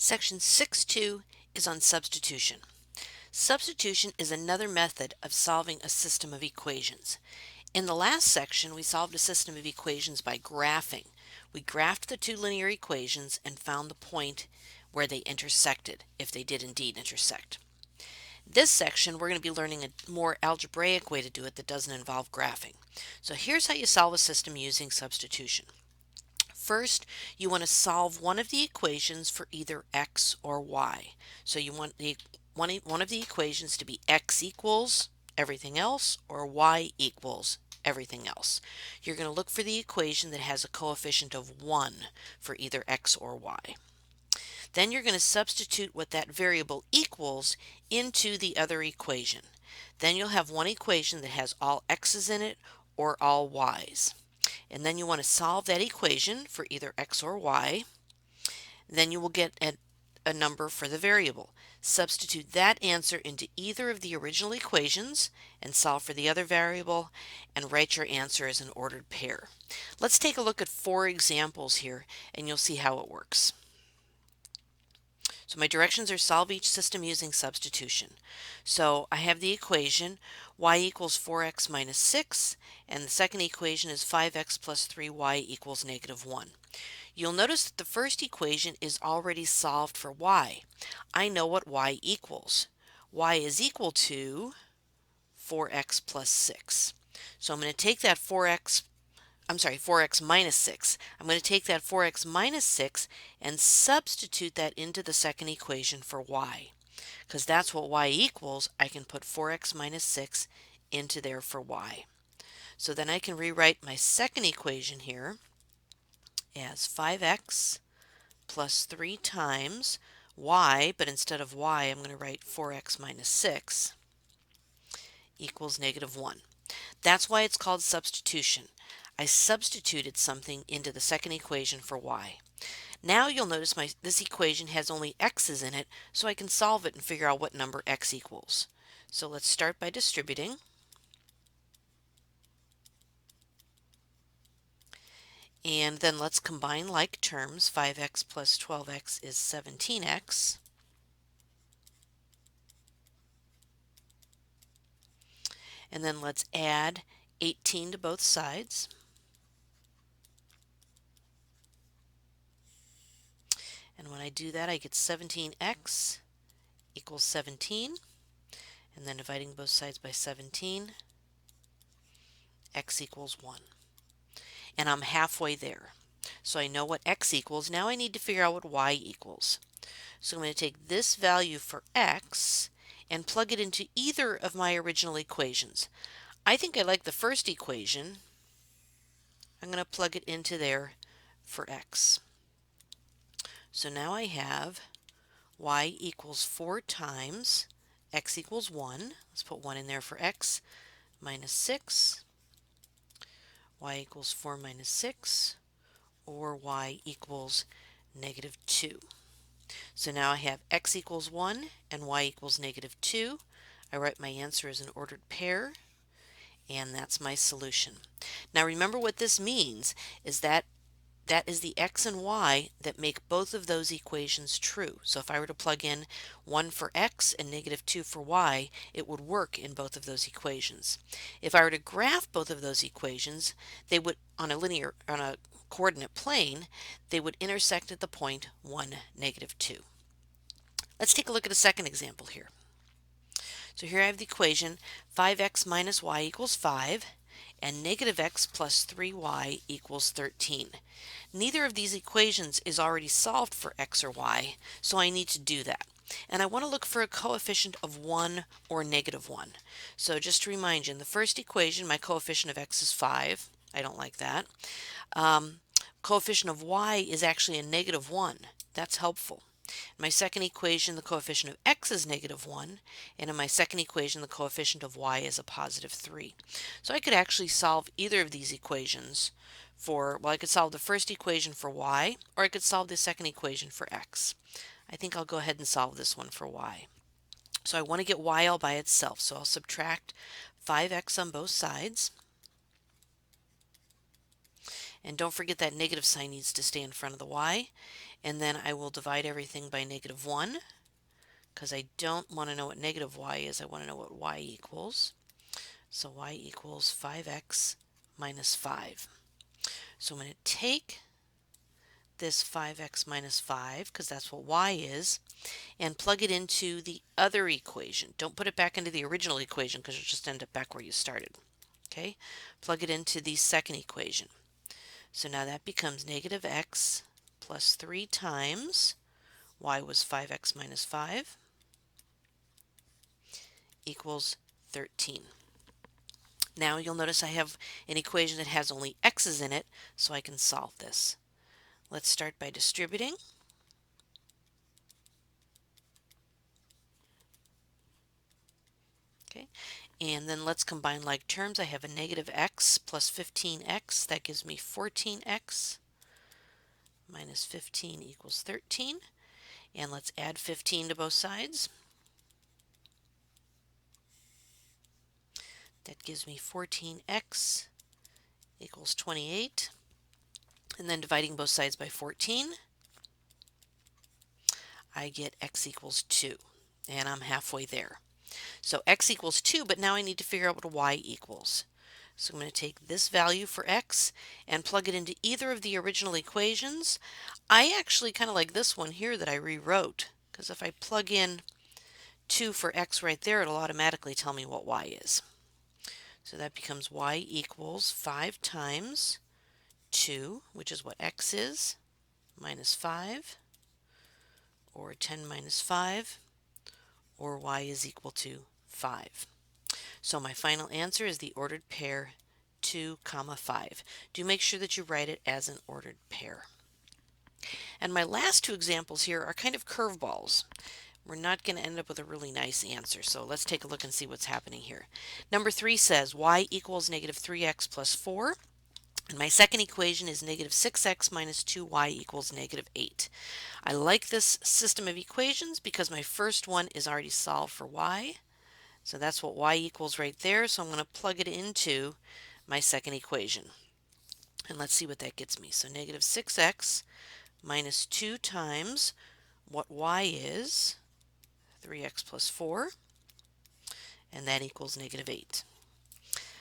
Section 6.2 is on substitution. Substitution is another method of solving a system of equations. In the last section, we solved a system of equations by graphing. We graphed the two linear equations and found the point where they intersected, if they did indeed intersect. This section, we're going to be learning a more algebraic way to do it that doesn't involve graphing. So here's how you solve a system using substitution. First, you want to solve one of the equations for either x or y. So you want one of the equations to be x equals everything else or y equals everything else. You're going to look for the equation that has a coefficient of 1 for either x or y. Then you're going to substitute what that variable equals into the other equation. Then you'll have one equation that has all x's in it or all y's. And then you want to solve that equation for either x or y. Then you will get a number for the variable. Substitute that answer into either of the original equations and solve for the other variable and write your answer as an ordered pair. Let's take a look at 4 examples here and you'll see how it works. So my directions are solve each system using substitution. So I have the equation y equals 4x minus 6, and the second equation is 5x plus 3y equals negative 1. You'll notice that the first equation is already solved for y. I know what y equals. Y is equal to 4x plus 6. So I'm going to take that 4x minus 6. I'm going to take that 4x minus 6 and substitute that into the second equation for y. Because that's what y equals, I can put 4x minus 6 into there for y. So then I can rewrite my second equation here as 5x plus 3 times y, but instead of y, I'm going to write 4x minus 6 equals negative 1. That's why it's called substitution. I substituted something into the second equation for y. Now you'll notice this equation has only x's in it, so I can solve it and figure out what number x equals. So let's start by distributing. And then let's combine like terms. 5x plus 12x is 17x. And then let's add 18 to both sides. And when I do that, I get 17x equals 17. And then dividing both sides by 17, x equals 1. And I'm halfway there. So I know what x equals. Now I need to figure out what y equals. So I'm going to take this value for x and plug it into either of my original equations. I think I like the first equation. I'm going to plug it into there for x. So now I have y equals 4 times x equals 1. Let's put 1 in there for x, minus 6. Y equals 4 minus 6, or y equals negative 2. So now I have x equals 1 and y equals negative 2. I write my answer as an ordered pair, and that's my solution. Now remember what this means is that is the x and y that make both of those equations true. So if I were to plug in 1 for x and negative 2 for y, it would work in both of those equations. If I were to graph both of those equations, they would, on a coordinate plane, they would intersect at the point 1, negative 2. Let's take a look at a second example here. So here I have the equation 5x minus y equals 5 and negative x plus 3y equals 13. Neither of these equations is already solved for x or y, so I need to do that. And I want to look for a coefficient of 1 or negative 1. So just to remind you, in the first equation, my coefficient of x is 5. I don't like that. Coefficient of y is actually a negative 1. That's helpful. In my second equation, the coefficient of x is negative 1, and in my second equation, the coefficient of y is a positive 3. So I could actually solve either of these equations I could solve the first equation for y, or I could solve the second equation for x. I think I'll go ahead and solve this one for y. So I want to get y all by itself, so I'll subtract 5x on both sides. And don't forget that negative sign needs to stay in front of the y. And then I will divide everything by negative 1 because I don't want to know what negative y is. I want to know what y equals. So y equals 5x minus 5. So I'm going to take this 5x minus 5, because that's what y is, and plug it into the other equation. Don't put it back into the original equation because you'll just end up back where you started. Okay, plug it into the second equation. So now that becomes negative x plus 3 times y was 5x minus 5 equals 13. Now you'll notice I have an equation that has only x's in it, so I can solve this. Let's start by distributing. Okay, and then let's combine like terms. I have a negative x plus 15x. That gives me 14x minus 15 equals 13. And let's add 15 to both sides. That gives me 14x equals 28. And then dividing both sides by 14, I get x equals 2. And I'm halfway there. So x equals 2, but now I need to figure out what y equals. So I'm going to take this value for x and plug it into either of the original equations. I actually kind of like this one here that I rewrote, because if I plug in 2 for x right there, it'll automatically tell me what y is. So that becomes y equals 5 times 2, which is what x is, minus 5, or 10 minus 5, or y is equal to 5. So my final answer is the ordered pair 2, 5. Do make sure that you write it as an ordered pair. And my last two examples here are kind of curveballs. We're not going to end up with a really nice answer, so let's take a look and see what's happening here. Number 3 says y equals negative 3x plus 4. And my second equation is negative 6x minus 2y equals negative 8. I like this system of equations because my first one is already solved for y. So that's what y equals right there. So I'm going to plug it into my second equation. And let's see what that gets me. So negative 6x minus 2 times what y is, 3x plus 4, and that equals negative 8.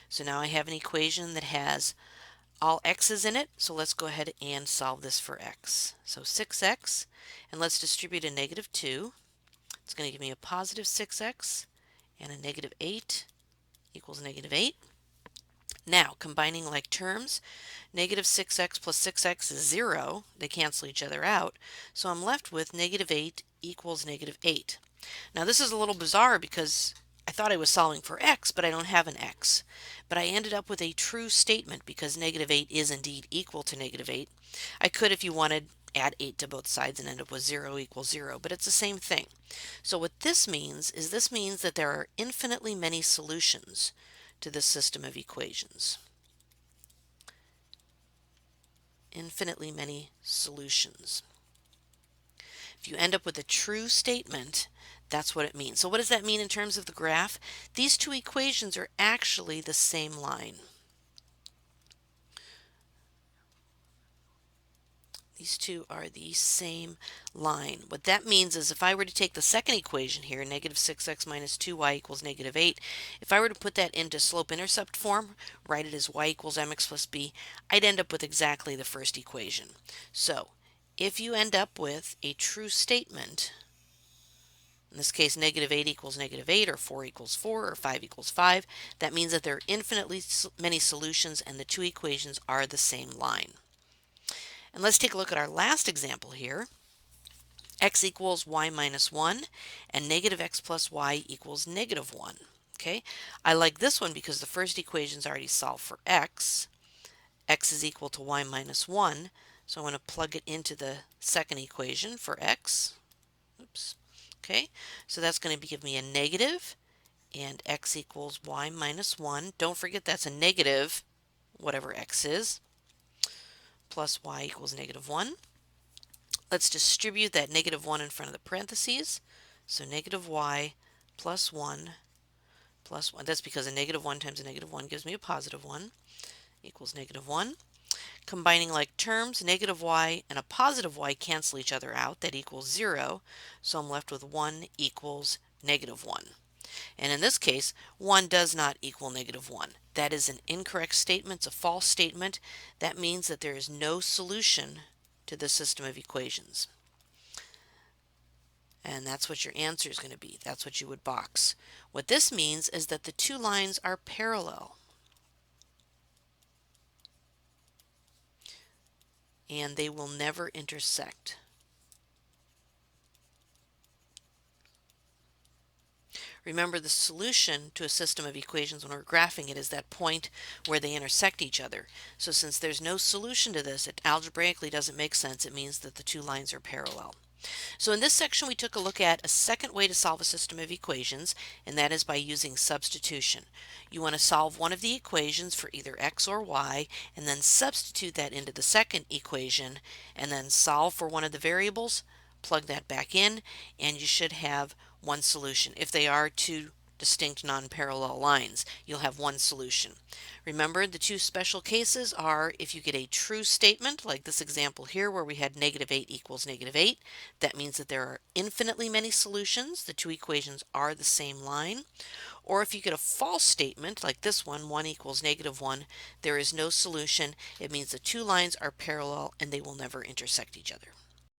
So now I have an equation that has all x's in it, so let's go ahead and solve this for x. So 6x, and let's distribute a negative 2. It's going to give me a positive 6x, and a negative 8 equals negative 8. Now, combining like terms, negative 6x plus 6x is 0. They cancel each other out, so I'm left with negative 8 equals negative 8. Now this is a little bizarre because I thought I was solving for x, but I don't have an x. But I ended up with a true statement because negative 8 is indeed equal to negative 8. I could, if you wanted, add 8 to both sides and end up with 0 equals 0, but it's the same thing. So what this means is that there are infinitely many solutions to this system of equations. Infinitely many solutions. If you end up with a true statement, that's what it means. So what does that mean in terms of the graph? These two equations are actually the same line. These two are the same line. What that means is if I were to take the second equation here, negative 6x minus 2y equals negative 8, if I were to put that into slope-intercept form, write it as y equals mx plus b, I'd end up with exactly the first equation. So if you end up with a true statement, in this case negative 8 equals negative 8, or 4 equals 4, or 5 equals 5, that means that there are infinitely many solutions and the two equations are the same line. And let's take a look at our last example here. X equals y minus 1 and negative x plus y equals negative 1. Okay, I like this one because the first equation is already solved for x. X is equal to y minus 1, so I'm going to plug it into the second equation for x. Oops. Okay, so that's going to give me a negative, and x equals y minus 1. Don't forget that's a negative, whatever x is, plus y equals negative 1. Let's distribute that negative 1 in front of the parentheses. So negative y plus 1 plus 1. That's because a negative 1 times a negative 1 gives me a positive 1 equals negative 1. Combining like terms, negative y and a positive y cancel each other out. That equals 0. So I'm left with 1 equals negative 1. And in this case, 1 does not equal negative 1. That is an incorrect statement. It's a false statement. That means that there is no solution to the system of equations. And that's what your answer is going to be. That's what you would box. What this means is that the two lines are parallel. And they will never intersect. Remember, the solution to a system of equations when we're graphing it is that point where they intersect each other. So since there's no solution to this, it algebraically doesn't make sense. It means that the two lines are parallel. So in this section we took a look at a second way to solve a system of equations, and that is by using substitution. You want to solve one of the equations for either x or y, and then substitute that into the second equation, and then solve for one of the variables, plug that back in, and you should have one solution. If they are two distinct non-parallel lines, you'll have one solution. Remember, the two special cases are if you get a true statement, like this example here where we had negative 8 equals negative 8. That means that there are infinitely many solutions. The two equations are the same line. Or if you get a false statement, like this one, 1 equals negative 1, there is no solution. It means the two lines are parallel and they will never intersect each other.